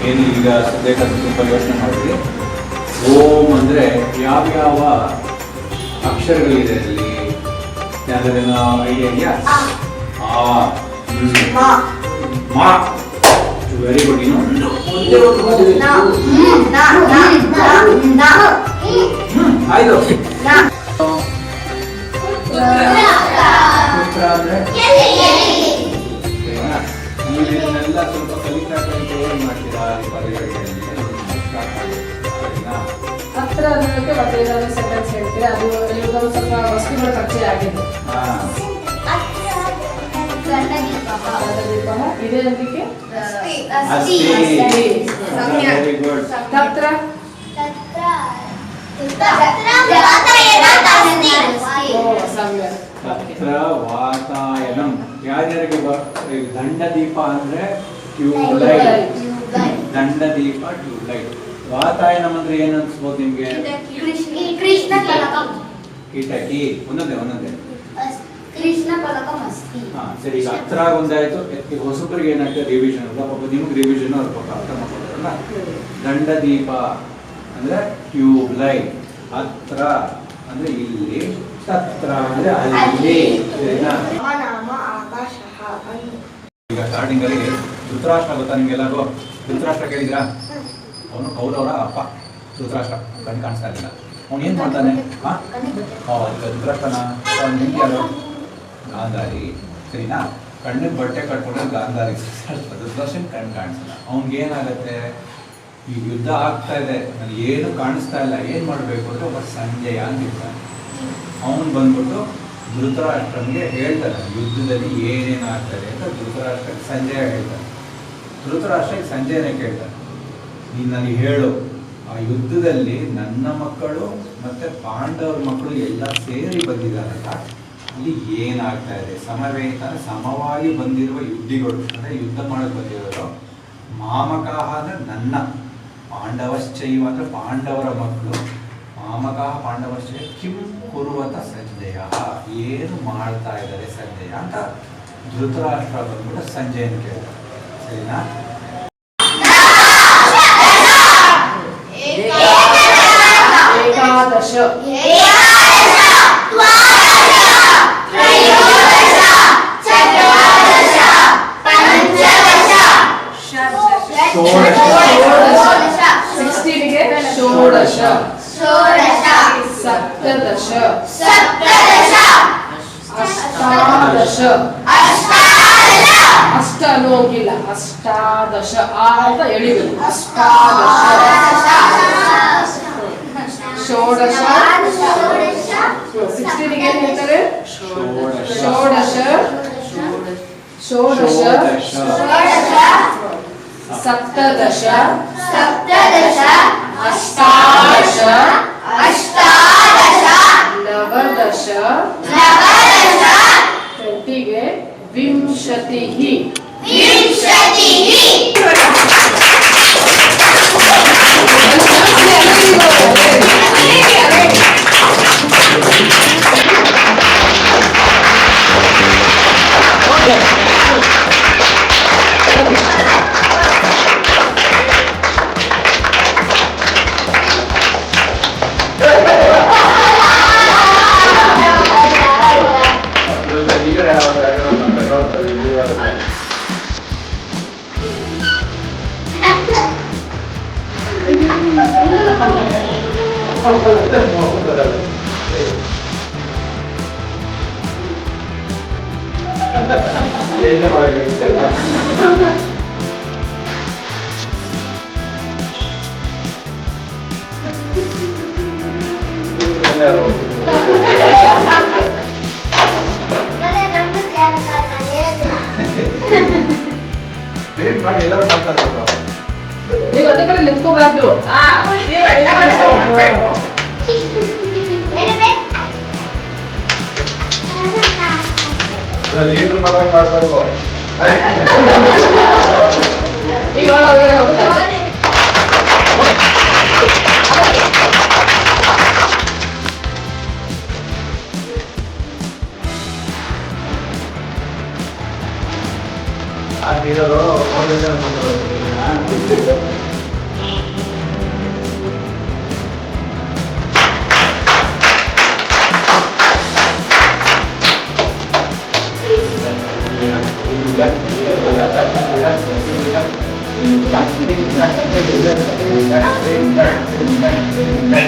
ಏನು ಈಗ ಸದ್ಯಕ್ಕಂತ ತುಂಬ ಯೋಚನೆ ಮಾಡಿದ್ವಿ. ಓಂ ಅಂದರೆ ಯಾವ್ಯಾವ ಅಕ್ಷರಗಳಿದೆ ಅಲ್ಲಿ ಯಾವ್ದಾರೇನೋ ಐಡಿಯಾ ಇದೆಯಾ? ಮಾ. Very good. ಇನ್ನು ಆಯ್ತು. ಇದನ್ನೆಲ್ಲ ಸ್ವಲ್ಪ ಕಲಿತಾ ಏನ್ ಮಾಡ್ತೀರಾ ಈ ಪದಗಳಿಗೆ? ಹತ್ರ ಅನ್ನೋದಕ್ಕೆ ಮತ್ತೆ ಏನಾದ್ರು ಸೆಂಟೆನ್ಸ್ ಹೇಳ್ತೀರಾ? ಅದು ಇವಾಗ ಸ್ವಲ್ಪ ವಸ್ತುಗಳ ಪರಿಚಯ ಆಗಿದೆ. ಇದೆ ಅದಕ್ಕೆ ತತ್ರ ವಾತಾಯನಂ. ಯಾರ್ಯಾರಿಗೆ ದಂಡದೀಪ ಅಂದ್ರೆ ಟ್ಯೂಬ್ಲೈಟ್. ದಂಡದೀಪ ಟ್ಯೂಬ್ಲೈಟ್. ವಾತಾಯನಂ ಅಂದ್ರೆ ಏನ್ ಅನ್ಸ್ಬೋದು ನಿಮ್ಗೆ? ಕಿಟಕಿ. ಒಂದೊಂದೇ ಸರಿ. ಈಗ ಹತ್ರ ಒಂದಾಯ್ತು. ಹೊಸಬರಿಗೆ ಏನಾಗ್ತದೆ ರಿವಿಷನ್ ಅಲ್ಲ, ಪಾಪ ನಿಮ್ಗೆ ರಿವಿಷನ್ ಅವ್ರ ಪಾಪ ಅರ್ಥ ಮಾಡ್ಕೊಳ್ತಾರಲ್ಲ. ದಂಡದೀಪ ಅಂದ್ರೆ ಟ್ಯೂಬ್ಲೈಟ್. ಹತ್ರ ಅಂದ್ರೆ ಇಲ್ಲಿ, ತತ್ರ ಅಂದ್ರೆ ಅಲ್ಲಿ. ಈಗ ಸ್ಟಾರ್ಟಿಂಗ್ ಅಲ್ಲಿ ಧೃತರಾಷ್ಟ್ರ ಗೊತ್ತಾ ನಿಮ್ಗೆಲ್ಲರೂ? ಧೃತರಾಷ್ಟ್ರ ಕೇಳಿದ್ರಾ? ಅವನು ಕೌರವರ ಅಪ್ಪ ಧೃತರಾಷ್ಟ್ರ. ಕಣ್ಣು ಕಾಣಿಸ್ತಾ ಇರಲಿಲ್ಲ. ಅವನು ಏನ್ ಮಾಡ್ತಾನೆ? ಧೃತರಾಷ್ಟ್ರನ ನಿಮ್ಗೆ ಯಾರು? ಗಾಂಧಾರಿ. ಸರಿನಾ? ಕಣ್ಣಿಗೆ ಬಟ್ಟೆ ಕಟ್ಕೊಂಡ್ರೆ ಗಾಂಧಾರಿ. ಧೃತರಾಷ್ಟ್ರನ್ ಕಣ್ಣು ಕಾಣಿಸಲ್ಲ. ಅವ್ನಿಗೆ ಏನಾಗತ್ತೆ? ಈ ಯುದ್ಧ ಆಗ್ತಾ ಇದೆ, ನನಗೆ ಏನು ಕಾಣಿಸ್ತಾ ಇಲ್ಲ, ಏನ್ ಮಾಡ್ಬೇಕು ಅಂದ್ರೆ ಒಬ್ಬ ಸಂಜಯ ಅಂತ ಇರ್ತಾನೆ. ಅವನು ಬಂದ್ಬಿಟ್ಟು ಧೃತರಾಷ್ಟ್ರನಿಗೆ ಹೇಳ್ತಾನೆ ಯುದ್ಧದಲ್ಲಿ ಏನೇನು ಆಗ್ತದೆ ಅಂತ. ಧೃತರಾಷ್ಟ್ರಕ್ಕೆ ಸಂಜಯ ಹೇಳ್ತಾನೆ. ಧೃತರಾಷ್ಟ್ರಕ್ಕೆ ಸಂಜಯನೇ ಕೇಳ್ತಾನೆ, ನೀನು ನನಗೆ ಹೇಳು, ಆ ಯುದ್ಧದಲ್ಲಿ ನನ್ನ ಮಕ್ಕಳು ಮತ್ತೆ ಪಾಂಡವರ ಮಕ್ಕಳು ಎಲ್ಲ ಸೇರಿ ಬಂದಿದ್ದಾರಲ್ಲ, ಅಲ್ಲಿ ಏನಾಗ್ತಾ ಇದೆ? ಸಮವೇತ ಸಮವಾಗಿ ಬಂದಿರುವ ಯುದ್ಧಿಗಳು ಅಂದರೆ ಯುದ್ಧ ಮಾಡಕ್ಕೆ ಬಂದಿರೋರು. ಮಾಮಕಾಹ ಅಂದರೆ ನನ್ನ, ಪಾಂಡವಶ್ಚೈವ ಅಂದರೆ ಪಾಂಡವರ ಮಕ್ಕಳು. ಮಾಮಕಾಹ ಪಾಂಡವಶ್ಚೈವ ಕಿಂ ಕುರುವತ ಸಂಜಯ, ಏನು ಮಾಡ್ತಾ ಇದ್ದಾರೆ ಸಂಜಯ ಅಂತ ಧೃತರಾಷ್ಟ್ರ ಬಂದ್ಬಿಟ್ಟು ಸಂಜಯನ ಕೇಳ್ತಾರೆ. ಸರಿನಾ? ಏಕಾದಶ ಷೋಡಶ ಸಪ್ತದಶ ಅಷ್ಟಾದಶ. ಅಷ್ಟ ಅನ್ನೋಗಿಲ್ಲ, ಅಷ್ಟಾದಶ ಅಂತ ಎಳಿಬೇಕು. ಅಷ್ಟಾದಶ. ಷೋಡಶ 16 ಏನ್ ಹೇಳ್ತಾರೆ? ಷೋಡಶ ಷೋಡಶ ಸಪ್ತದಶ ಅಷ್ಟಾದಶ ನವದಶ 20ಗೆ ವಿಂಶತಿ. ನೀವು ಅದೇ ಕಡೆ ನಿಂತ್ಕೋಬಾರ್ದು. ಈಗ ಆ Thank you.